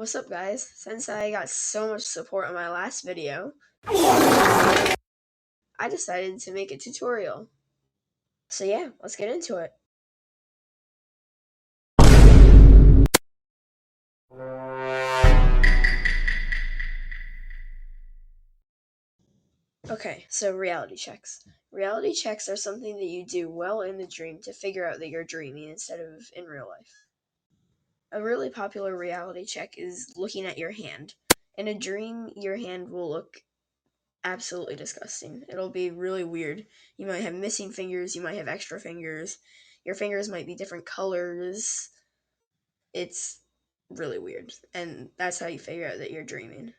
What's up, guys? Since I got so much support on my last video, I decided to make a tutorial. So yeah, let's get into it. Okay, so reality checks. Reality checks are something that you do well in the dream to figure out that you're dreaming instead of in real life. A really popular reality check is looking at your hand. In a dream, your hand will look absolutely disgusting. It'll be really weird. You might have missing fingers, you might have extra fingers, your fingers might be different colors. It's really weird, and that's how you figure out that you're dreaming.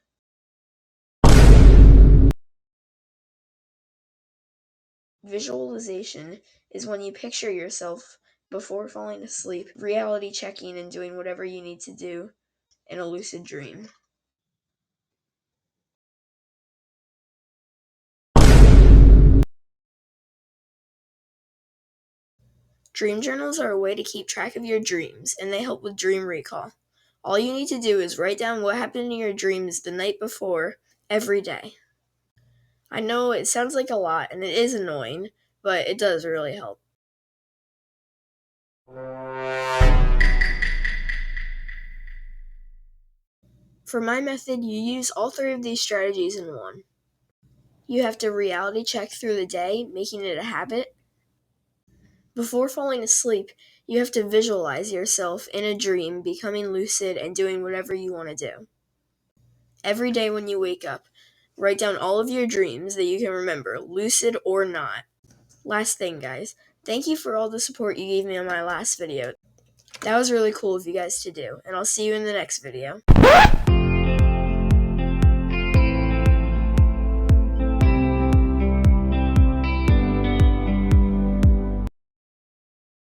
Visualization is when you picture yourself before falling asleep, reality checking and doing whatever you need to do in a lucid dream. Dream journals are a way to keep track of your dreams, and they help with dream recall. All you need to do is write down what happened in your dreams the night before every day. I know it sounds like a lot, and it is annoying, but it does really help. For my method, you use all three of these strategies in one. You have to reality check through the day, making it a habit. Before falling asleep, you have to visualize yourself in a dream, becoming lucid and doing whatever you want to do. Every day when you wake up, write down all of your dreams that you can remember, lucid or not. Last thing, guys, thank you for all the support you gave me on my last video. That was really cool of you guys to do, and I'll see you in the next video.